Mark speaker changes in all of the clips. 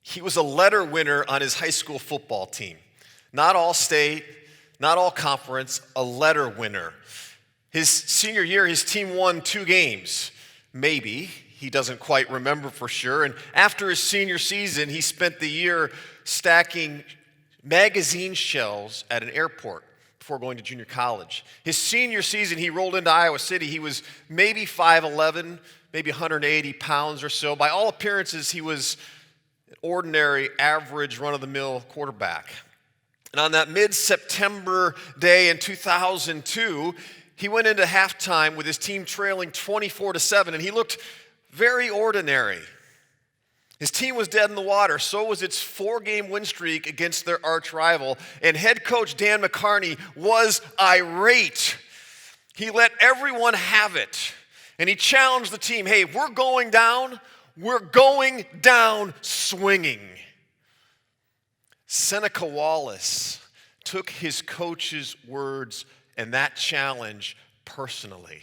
Speaker 1: He was a letter winner on his high school football team. Not all state, not all conference, a letter winner. His senior year, his team won 2 games. Maybe. He doesn't quite remember for sure. And after his senior season, he spent the year stacking magazine shelves at an airport before going to junior college. His senior season, he rolled into Iowa City. He was maybe 5'11", maybe 180 pounds or so. By all appearances, he was an ordinary, average, run-of-the-mill quarterback. And on that mid-September day in 2002, he went into halftime with his team trailing 24-7, and he looked very ordinary. His team was dead in the water. So was its 4-game win streak against their arch rival. And head coach Dan McCarney was irate. He let everyone have it. And he challenged the team, hey, we're going down swinging. Seneca Wallace took his coach's words and that challenge personally.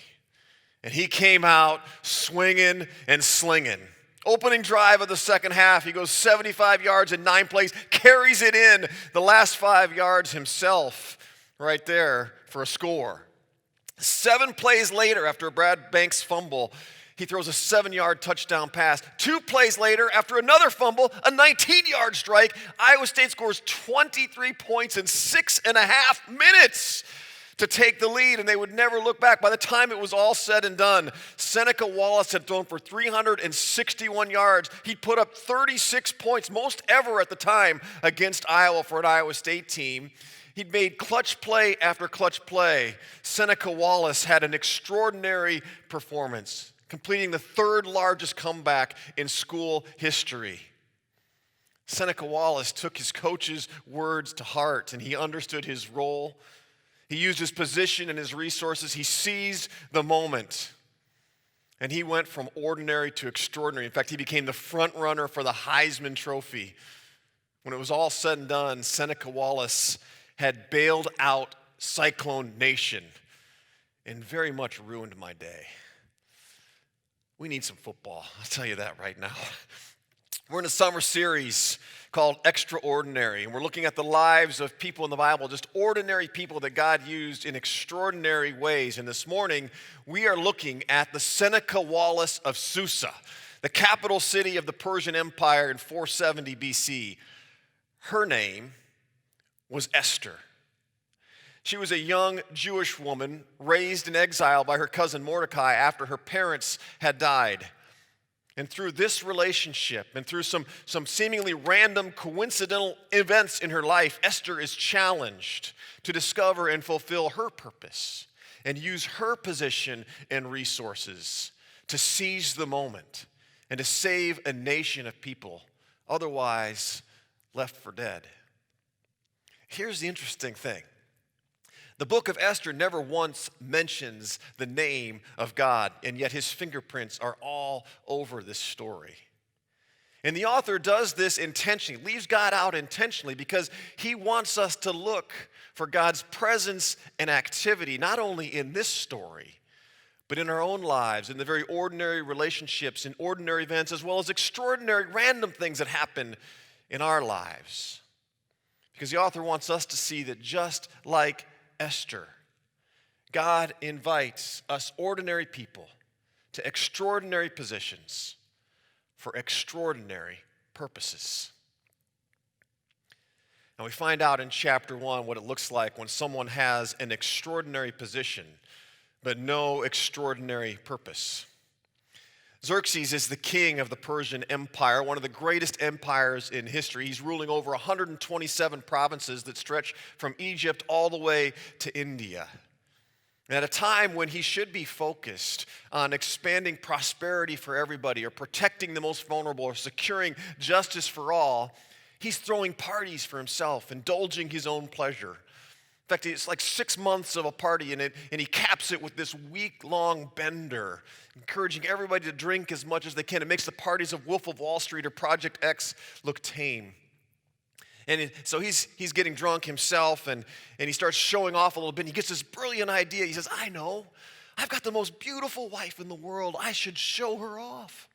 Speaker 1: And he came out swinging and slinging. Opening drive of the second half, he goes 75 yards in 9 plays, carries it in the last 5 yards himself right there for a score. 7 plays later, after a Brad Banks fumble, he throws a 7-yard touchdown pass. 2 plays later, after another fumble, a 19-yard strike, Iowa State scores 23 points in 6.5 minutes to take the lead, and they would never look back. By the time it was all said and done, Seneca Wallace had thrown for 361 yards. He'd put up 36 points, most ever at the time, against Iowa for an Iowa State team. He'd made clutch play after clutch play. Seneca Wallace had an extraordinary performance, completing the 3rd largest comeback in school history. Seneca Wallace took his coach's words to heart, and he understood his role. He used his position and his resources. He seized the moment. And he went from ordinary to extraordinary. In fact, he became the front runner for the Heisman Trophy. When it was all said and done, Seneca Wallace had bailed out Cyclone Nation and very much ruined my day. We need some football, I'll tell you that right now. We're in a summer series called Extraordinary, and we're looking at the lives of people in the Bible, just ordinary people that God used in extraordinary ways. And this morning, we are looking at the Seneca Wallace of Susa, the capital city of the Persian Empire in 470 BC. Her name was Esther. She was a young Jewish woman raised in exile by her cousin Mordecai after her parents had died. And through this relationship and through some seemingly random coincidental events in her life, Esther is challenged to discover and fulfill her purpose and use her position and resources to seize the moment and to save a nation of people otherwise left for dead. Here's the interesting thing. The book of Esther never once mentions the name of God, and yet his fingerprints are all over this story. And the author does this intentionally, leaves God out intentionally, because he wants us to look for God's presence and activity, not only in this story, but in our own lives, in the very ordinary relationships, in ordinary events, as well as extraordinary random things that happen in our lives. Because the author wants us to see that just like Esther, God invites us ordinary people to extraordinary positions for extraordinary purposes. And we find out in chapter 1 what it looks like when someone has an extraordinary position but no extraordinary purpose. Xerxes is the king of the Persian Empire, one of the greatest empires in history. He's ruling over 127 provinces that stretch from Egypt all the way to India. And at a time when he should be focused on expanding prosperity for everybody, or protecting the most vulnerable, or securing justice for all, he's throwing parties for himself, indulging his own pleasure. In fact, it's like 6 months of a party, and he caps it with this week-long bender, encouraging everybody to drink as much as they can. It makes the parties of Wolf of Wall Street or Project X look tame. And so he's getting drunk himself, and he starts showing off a little bit. And he gets this brilliant idea. He says, I know, I've got the most beautiful wife in the world. I should show her off.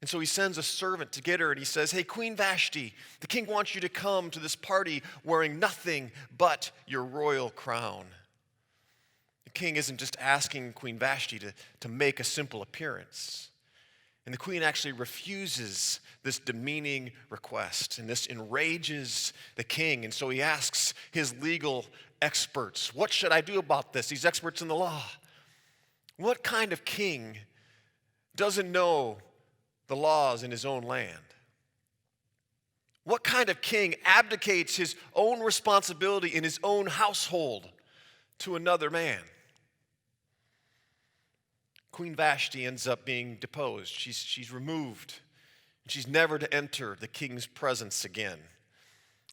Speaker 1: And so he sends a servant to get her, and he says, "Hey, Queen Vashti, the king wants you to come to this party wearing nothing but your royal crown." The king isn't just asking Queen Vashti to make a simple appearance. And the queen actually refuses this demeaning request, and this enrages the king. And so he asks his legal experts, "What should I do about this?" These experts in the law. What kind of king doesn't know the laws in his own land? What kind of king abdicates his own responsibility in his own household to another man? Queen Vashti ends up being deposed. She's removed. And she's never to enter the king's presence again.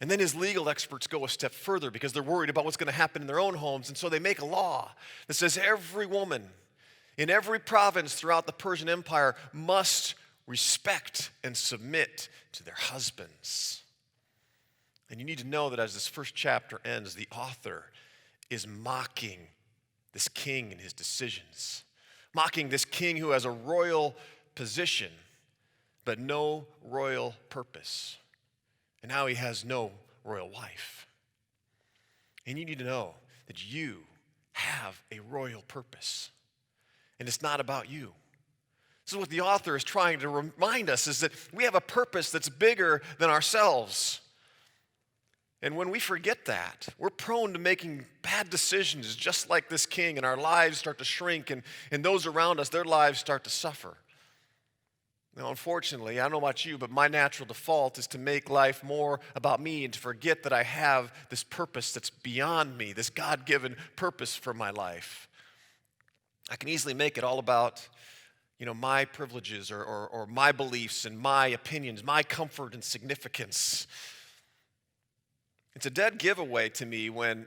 Speaker 1: And then his legal experts go a step further because they're worried about what's going to happen in their own homes. And so they make a law that says every woman in every province throughout the Persian Empire must respect and submit to their husbands. And you need to know that as this first chapter ends, the author is mocking this king and his decisions, mocking this king who has a royal position but no royal purpose. And now he has no royal wife. And you need to know that you have a royal purpose. And it's not about you. This is what the author is trying to remind us, is that we have a purpose that's bigger than ourselves. And when we forget that, we're prone to making bad decisions just like this king, and our lives start to shrink, and those around us, their lives start to suffer. Now, unfortunately, I don't know about you, but my natural default is to make life more about me and to forget that I have this purpose that's beyond me, this God-given purpose for my life. I can easily make it all about, my privileges or my beliefs and my opinions, my comfort and significance. It's a dead giveaway to me when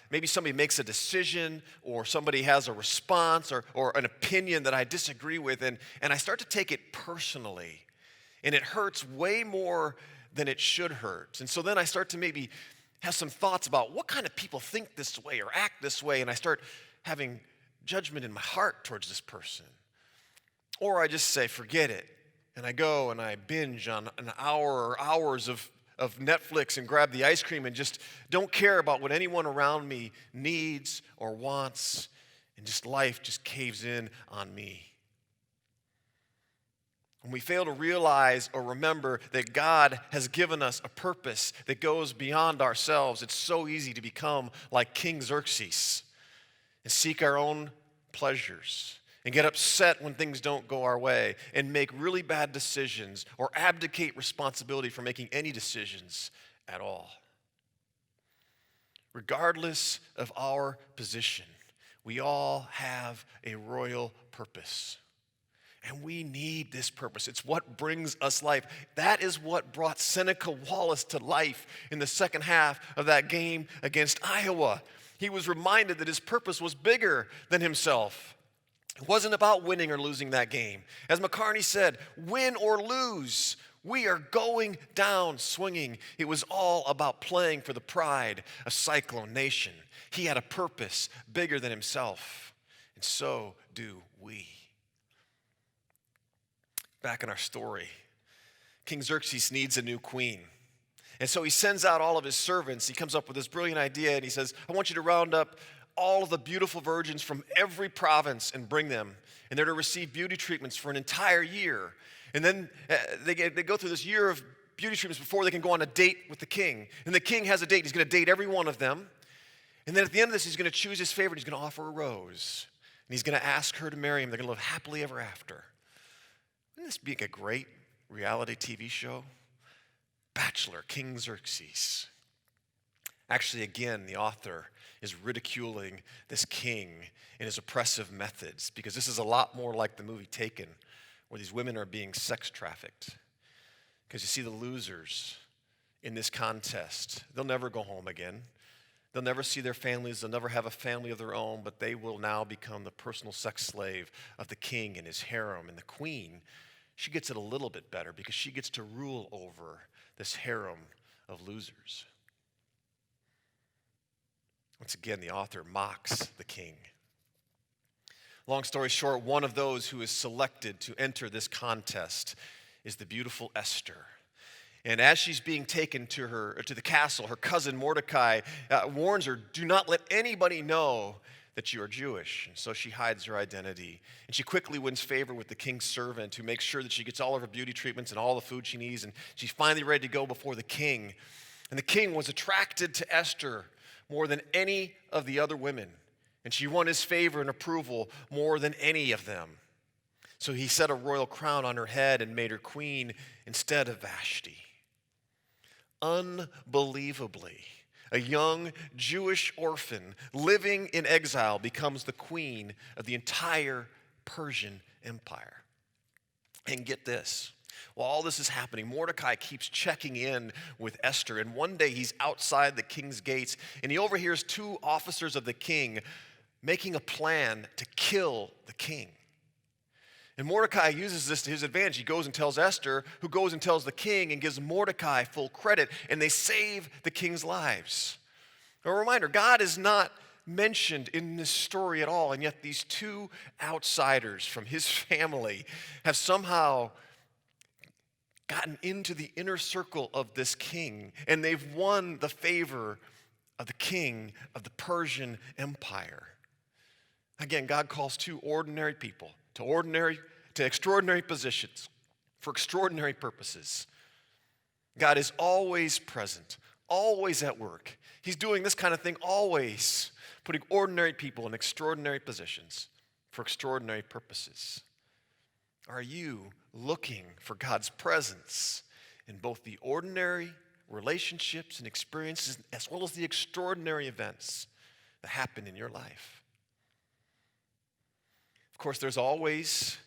Speaker 1: maybe somebody makes a decision or somebody has a response or an opinion that I disagree with, and I start to take it personally, and it hurts way more than it should hurt. And so then I start to maybe have some thoughts about what kind of people think this way or act this way, and I start having judgment in my heart towards this person. Or I just say, forget it, and I go and I binge on an hour or hours of Netflix and grab the ice cream and just don't care about what anyone around me needs or wants, and just life just caves in on me. When we fail to realize or remember that God has given us a purpose that goes beyond ourselves, it's so easy to become like King Xerxes and seek our own pleasures and get upset when things don't go our way and make really bad decisions or abdicate responsibility for making any decisions at all. Regardless of our position, we all have a royal purpose. And we need this purpose. It's what brings us life. That is what brought Seneca Wallace to life in the second half of that game against Iowa. He was reminded that his purpose was bigger than himself. It wasn't about winning or losing that game. As McCartney said, win or lose, we are going down swinging. It was all about playing for the pride of Cyclone Nation. He had a purpose bigger than himself, and so do we. Back in our story, King Xerxes needs a new queen. And so he sends out all of his servants. He comes up with this brilliant idea, and he says, I want you to round up all of the beautiful virgins from every province and bring them. And they're to receive beauty treatments for an entire year. And then they go through this year of beauty treatments before they can go on a date with the king. And the king has a date. He's going to date every one of them. And then at the end of this, he's going to choose his favorite. He's going to offer a rose. And he's going to ask her to marry him. They're going to live happily ever after. Wouldn't this be a great reality TV show? Bachelor, King Xerxes. Actually, again, the author is ridiculing this king and his oppressive methods, because this is a lot more like the movie Taken, where these women are being sex trafficked. Because you see, the losers in this contest, they'll never go home again. They'll never see their families. They'll never have a family of their own, but they will now become the personal sex slave of the king and his harem. And the queen, she gets it a little bit better because she gets to rule over this harem of losers. Once again, the author mocks the king. Long story short, one of those who is selected to enter this contest is the beautiful Esther. And as she's being taken to the castle, her cousin Mordecai warns her, do not let anybody know that you are Jewish. And so she hides her identity. And she quickly wins favor with the king's servant, who makes sure that she gets all of her beauty treatments and all the food she needs. And she's finally ready to go before the king. And the king was attracted to Esther more than any of the other women. And she won his favor and approval more than any of them. So he set a royal crown on her head and made her queen instead of Vashti. Unbelievably, a young Jewish orphan living in exile becomes the queen of the entire Persian Empire. And get this, while all this is happening, Mordecai keeps checking in with Esther. And one day he's outside the king's gates and he overhears two officers of the king making a plan to kill the king. And Mordecai uses this to his advantage. He goes and tells Esther, who goes and tells the king and gives Mordecai full credit, and they save the king's lives. A reminder, God is not mentioned in this story at all, and yet these two outsiders from his family have somehow gotten into the inner circle of this king, and they've won the favor of the king of the Persian Empire. Again, God calls two ordinary people to extraordinary positions for extraordinary purposes. God is always present, always at work. He's doing this kind of thing always, putting ordinary people in extraordinary positions for extraordinary purposes. Are you looking for God's presence in both the ordinary relationships and experiences as well as the extraordinary events that happen in your life? Of course, there's always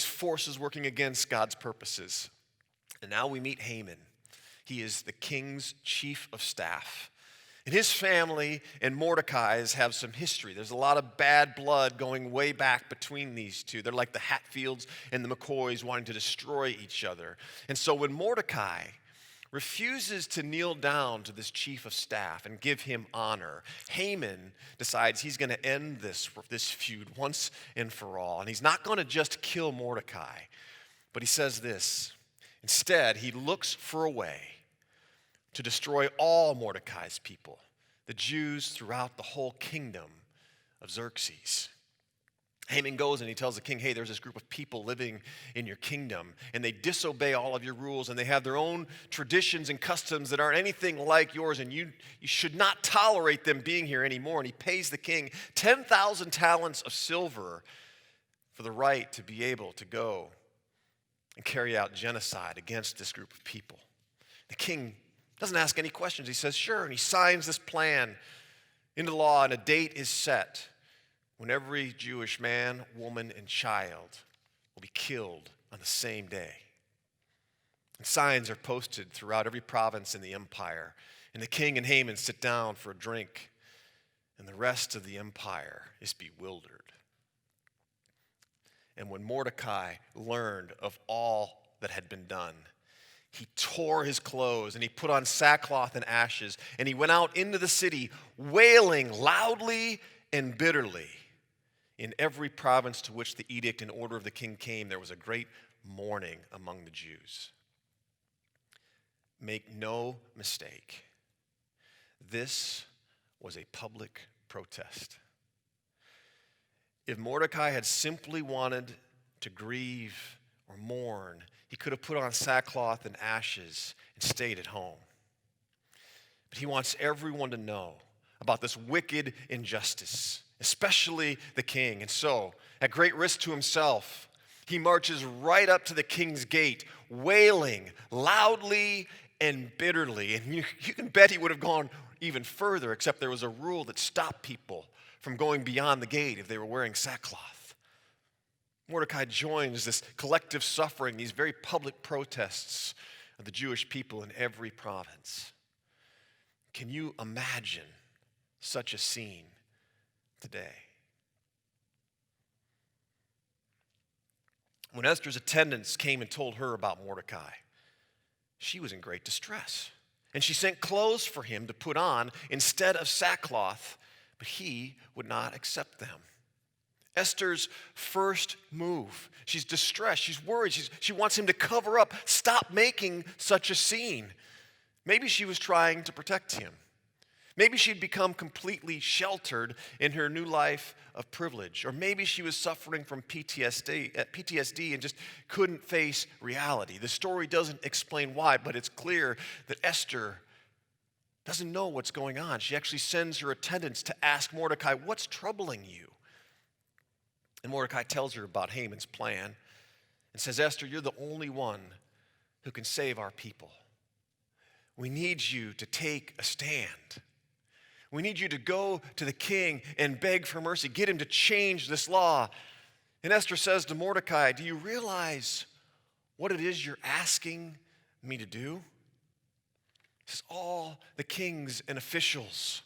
Speaker 1: forces working against God's purposes. And now we meet Haman. He is the king's chief of staff. And his family and Mordecai's have some history. There's a lot of bad blood going way back between these two. They're like the Hatfields and the McCoys wanting to destroy each other. And so when Mordecai refuses to kneel down to this chief of staff and give him honor, Haman decides he's going to end this feud once and for all. And he's not going to just kill Mordecai, but he says this. Instead, he looks for a way to destroy all Mordecai's people, the Jews throughout the whole kingdom of Xerxes. Haman goes and he tells the king, hey, there's this group of people living in your kingdom, and they disobey all of your rules, and they have their own traditions and customs that aren't anything like yours, and you should not tolerate them being here anymore. And he pays the king 10,000 talents of silver for the right to be able to go and carry out genocide against this group of people. The king doesn't ask any questions. He says, sure, and he signs this plan into law, and a date is set when every Jewish man, woman, and child will be killed on the same day. And signs are posted throughout every province in the empire. And the king and Haman sit down for a drink, and the rest of the empire is bewildered. And when Mordecai learned of all that had been done, he tore his clothes and he put on sackcloth and ashes, and he went out into the city wailing loudly and bitterly. In every province to which the edict and order of the king came, there was a great mourning among the Jews. Make no mistake, this was a public protest. If Mordecai had simply wanted to grieve or mourn, he could have put on sackcloth and ashes and stayed at home. But he wants everyone to know about this wicked injustice, especially the king. And so, at great risk to himself, he marches right up to the king's gate, wailing loudly and bitterly. And you can bet he would have gone even further, except there was a rule that stopped people from going beyond the gate if they were wearing sackcloth. Mordecai joins this collective suffering, these very public protests of the Jewish people in every province. Can you imagine such a scene today? When Esther's attendants came and told her about Mordecai, she was in great distress. And she sent clothes for him to put on instead of sackcloth, but he would not accept them. Esther's first move. She's distressed. She's worried. She wants him to cover up. Stop making such a scene. Maybe she was trying to protect him. Maybe she'd become completely sheltered in her new life of privilege. Or maybe she was suffering from PTSD and just couldn't face reality. The story doesn't explain why, but it's clear that Esther doesn't know what's going on. She actually sends her attendants to ask Mordecai, "What's troubling you?" And Mordecai tells her about Haman's plan and says, "Esther, you're the only one who can save our people. We need you to take a stand. We need you to go to the king and beg for mercy. Get him to change this law." And Esther says to Mordecai, "Do you realize what it is you're asking me to do?" This is all the kings and officials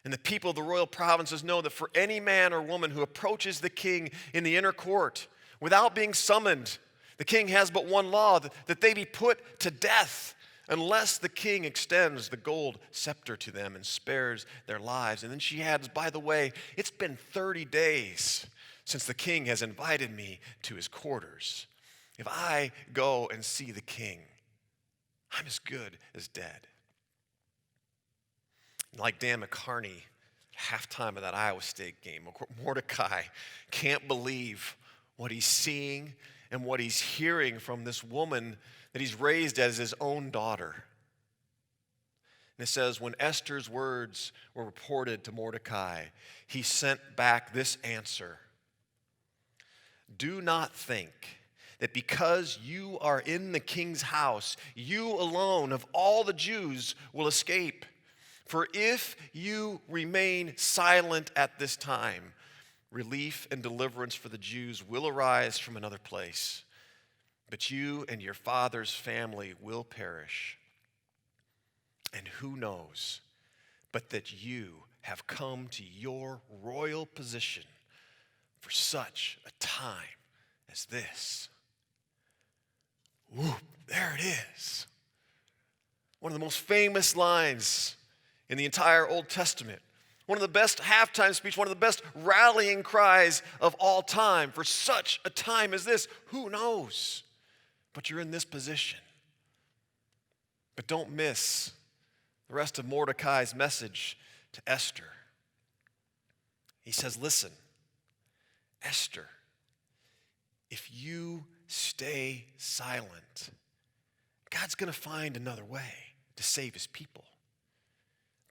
Speaker 1: and the people of the royal provinces know that for any man or woman who approaches the king in the inner court without being summoned, the king has but one law, that they be put to death unless the king extends the gold scepter to them and spares their lives. And then she adds, "By the way, it's been 30 days since the king has invited me to his quarters. If I go and see the king, I'm as good as dead." Like Dan McCarney, halftime of that Iowa State game, Mordecai can't believe what he's seeing and what he's hearing from this woman that he's raised as his own daughter. And it says, when Esther's words were reported to Mordecai, he sent back this answer: "Do not think that because you are in the king's house, you alone of all the Jews will escape. For if you remain silent at this time, relief and deliverance for the Jews will arise from another place. But you and your father's family will perish. And who knows but that you have come to your royal position for such a time as this." Whoop, there it is. One of the most famous lines in the entire Old Testament. One of the best halftime speech, one of the best rallying cries of all time. For such a time as this, who knows? But you're in this position. But don't miss the rest of Mordecai's message to Esther. He says, "Listen, Esther, if you stay silent, God's going to find another way to save his people.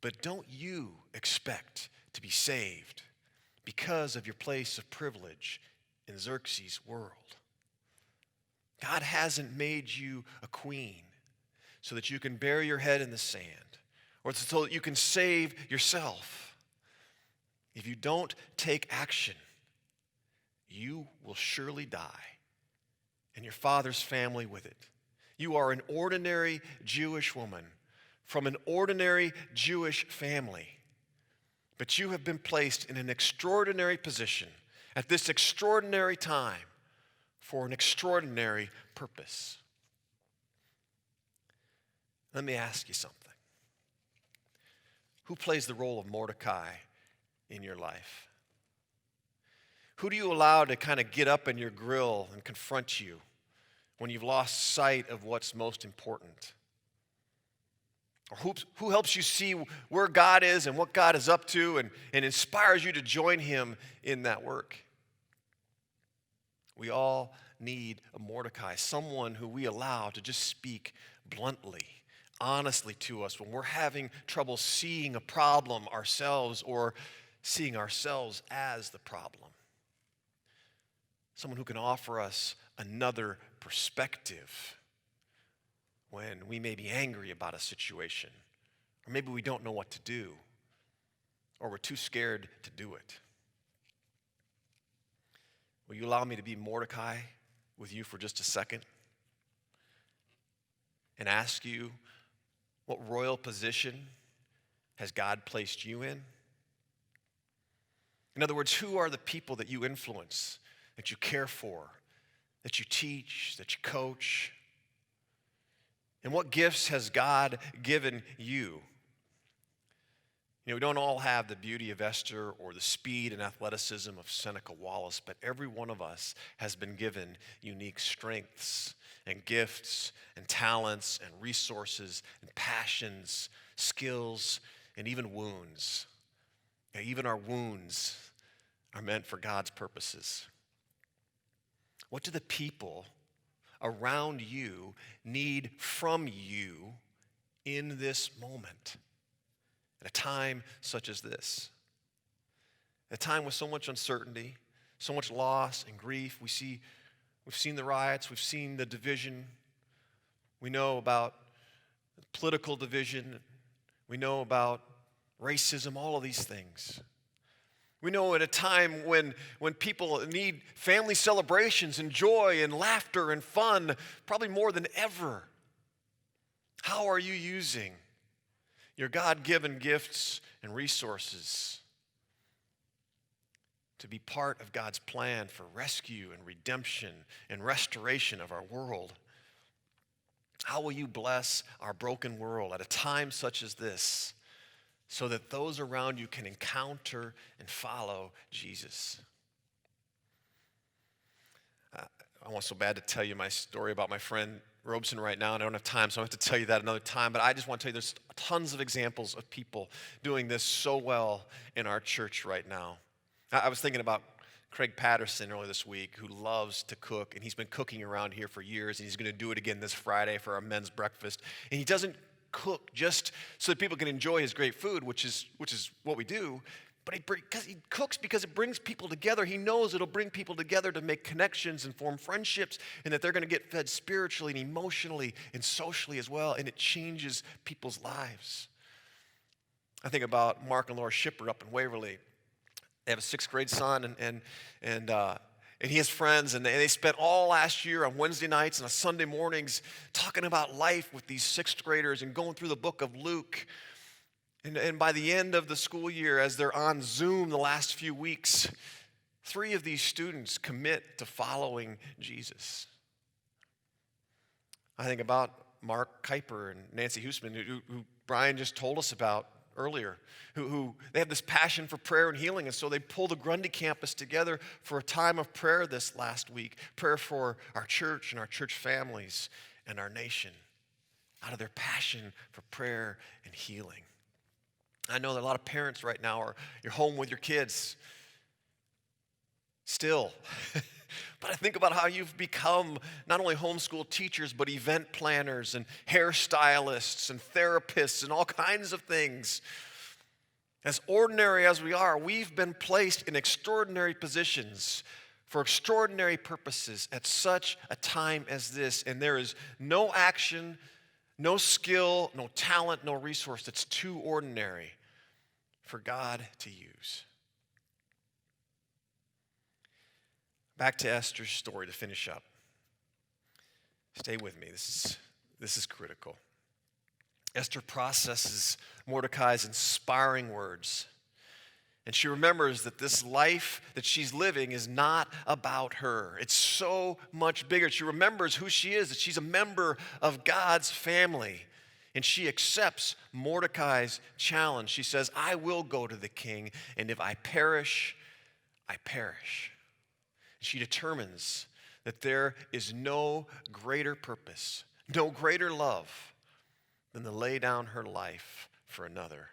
Speaker 1: But don't you expect to be saved because of your place of privilege in Xerxes' world. God hasn't made you a queen so that you can bury your head in the sand or so that you can save yourself. If you don't take action, you will surely die, and your father's family with it. You are an ordinary Jewish woman from an ordinary Jewish family, but you have been placed in an extraordinary position at this extraordinary time for an extraordinary purpose." Let me ask you something. Who plays the role of Mordecai in your life? Who do you allow to kind of get up in your grill and confront you when you've lost sight of what's most important? Or who helps you see where God is and what God is up to and inspires you to join him in that work? We all need a Mordecai, someone who we allow to just speak bluntly, honestly to us when we're having trouble seeing a problem ourselves or seeing ourselves as the problem. Someone who can offer us another perspective when we may be angry about a situation, or maybe we don't know what to do, or we're too scared to do it. Will you allow me to be Mordecai with you for just a second and ask you, what royal position has God placed you in? In other words, who are the people that you influence, that you care for, that you teach, that you coach? And what gifts has God given you? We don't all have the beauty of Esther or the speed and athleticism of Seneca Wallace, but every one of us has been given unique strengths and gifts and talents and resources and passions, skills, and even wounds. Even our wounds are meant for God's purposes. What do the people around you need from you in this moment? At a time such as this, a time with so much uncertainty, so much loss and grief. We've seen the riots, we've seen the division. We know about political division. We know about racism, all of these things. We know at a time when people need family celebrations and joy and laughter and fun, probably more than ever. How are you using your God-given gifts and resources to be part of God's plan for rescue and redemption and restoration of our world? How will you bless our broken world at a time such as this so that those around you can encounter and follow Jesus? I want so bad to tell you my story about my friend Robeson right now, and I don't have time, so I have to tell you that another time. But I just want to tell you there's tons of examples of people doing this so well in our church right now. I was thinking about Craig Patterson earlier this week, who loves to cook, and he's been cooking around here for years, and he's going to do it again this Friday for our men's breakfast. And he doesn't cook just so that people can enjoy his great food, which is what we do, but he cooks because it brings people together. He knows it'll bring people together to make connections and form friendships, and that they're going to get fed spiritually and emotionally and socially as well, and it changes people's lives. I think about Mark and Laura Shipper up in Waverly. They have a 6th grade son, and he has friends, and they spent all last year on Wednesday nights and on Sunday mornings talking about life with these 6th graders and going through the book of Luke. And by the end of the school year, as they're on Zoom the last few weeks, 3 of these students commit to following Jesus. I think about Mark Kuiper and Nancy Huesman, who Brian just told us about earlier, who they have this passion for prayer and healing, and so they pull the Grundy campus together for a time of prayer this last week, prayer for our church and our church families and our nation, out of their passion for prayer and healing. I know that a lot of parents right now you're home with your kids still. But I think about how you've become not only homeschool teachers, but event planners and hairstylists and therapists and all kinds of things. As ordinary as we are, we've been placed in extraordinary positions for extraordinary purposes at such a time as this. And there is no action, no skill, no talent, no resource that's too ordinary for God to use. Back to Esther's story to finish up. Stay with me. This is critical. Esther processes Mordecai's inspiring words, and she remembers that this life that she's living is not about her. It's so much bigger. She remembers who she is, that she's a member of God's family. And she accepts Mordecai's challenge. She says, I will go to the king, and if I perish, I perish. She determines that there is no greater purpose, no greater love than to lay down her life for another.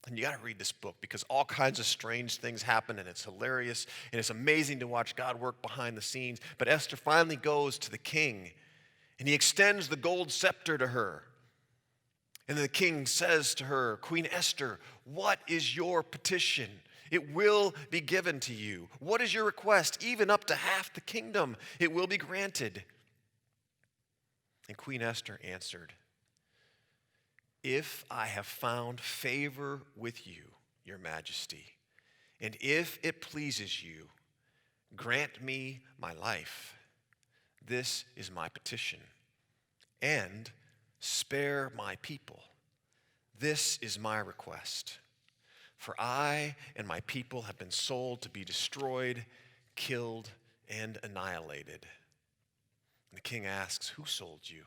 Speaker 1: And you got to read this book because all kinds of strange things happen, and it's hilarious, and it's amazing to watch God work behind the scenes. But Esther finally goes to the king, and he extends the gold scepter to her. And the king says to her, Queen Esther, what is your petition? It will be given to you. What is your request? Even up to half the kingdom, it will be granted. And Queen Esther answered, if I have found favor with you, your majesty, and if it pleases you, grant me my life. This is my petition. And spare my people. This is my request. For I and my people have been sold to be destroyed, killed, and annihilated. And the king asks, who sold you?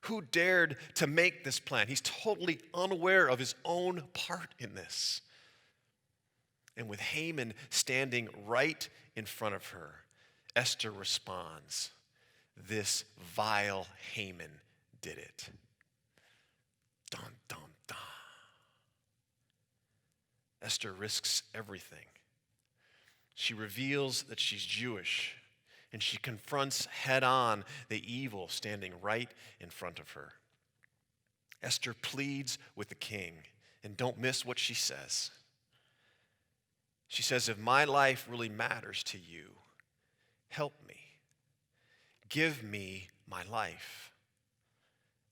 Speaker 1: Who dared to make this plan? He's totally unaware of his own part in this. And with Haman standing right in front of her, Esther responds, "This vile Haman did it." Dun, dun, dun. Esther risks everything. She reveals that she's Jewish, and she confronts head-on the evil standing right in front of her. Esther pleads with the king, and don't miss what she says. She says, "If my life really matters to you, help me. Give me my life.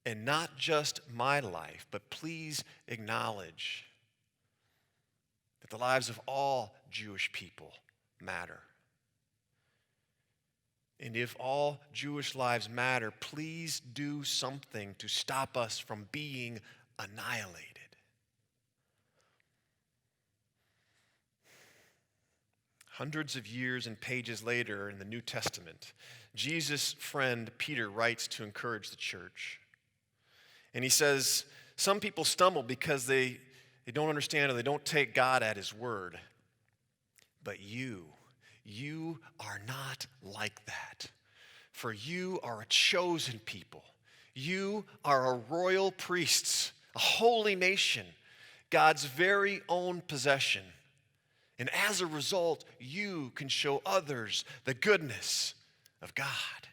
Speaker 1: And not just my life, but please acknowledge that the lives of all Jewish people matter. And if all Jewish lives matter, please do something to stop us from being annihilated." Hundreds of years and pages later in the New Testament, Jesus' friend Peter writes to encourage the church. And he says, some people stumble because they don't understand or they don't take God at his word. But you are not like that. For you are a chosen people. You are a royal priests, a holy nation, God's very own possession. And as a result, you can show others the goodness of God.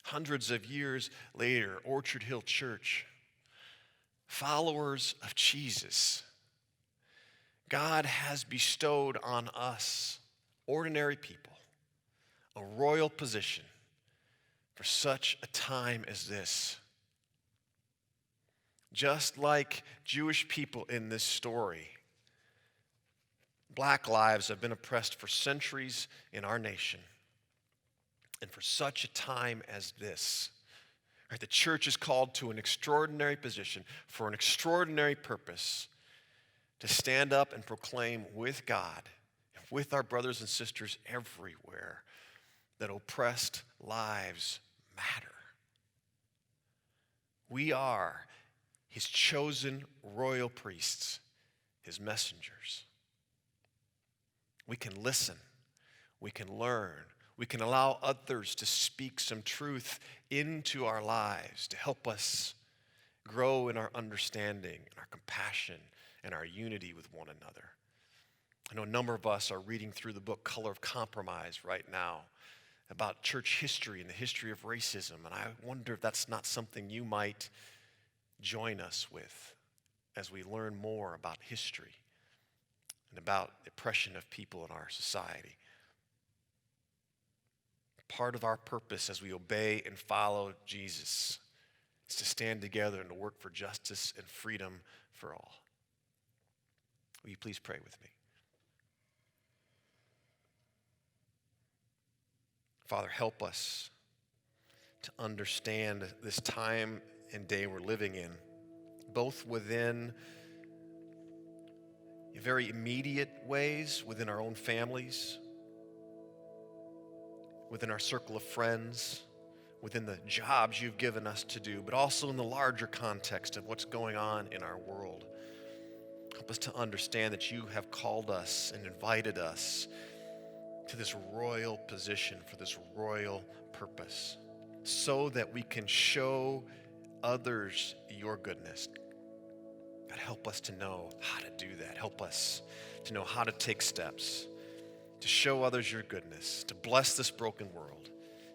Speaker 1: Hundreds of years later, Orchard Hill Church, followers of Jesus, God has bestowed on us, ordinary people, a royal position for such a time as this. Just like Jewish people in this story, Black lives have been oppressed for centuries in our nation. And for such a time as this, right, the church is called to an extraordinary position for an extraordinary purpose to stand up and proclaim with God, with our brothers and sisters everywhere, that oppressed lives matter. We are his chosen royal priests, his messengers. We can listen, we can learn, we can allow others to speak some truth into our lives to help us grow in our understanding, and our compassion, and our unity with one another. I know a number of us are reading through the book Color of Compromise right now about church history and the history of racism, and I wonder if that's not something you might join us with as we learn more about history and about the oppression of people in our society. Part of our purpose as we obey and follow Jesus is to stand together and to work for justice and freedom for all. Will you please pray with me? Father, help us to understand this time and day we're living in, both within very immediate ways, within our own families, within our circle of friends, within the jobs you've given us to do, but also in the larger context of what's going on in our world. Help us to understand that you have called us and invited us to this royal position for this royal purpose, so that we can show others your goodness. God, help us to know how to do that. Help us to know how to take steps to show others your goodness, to bless this broken world,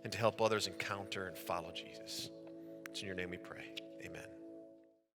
Speaker 1: and to help others encounter and follow Jesus. It's in your name we pray. Amen.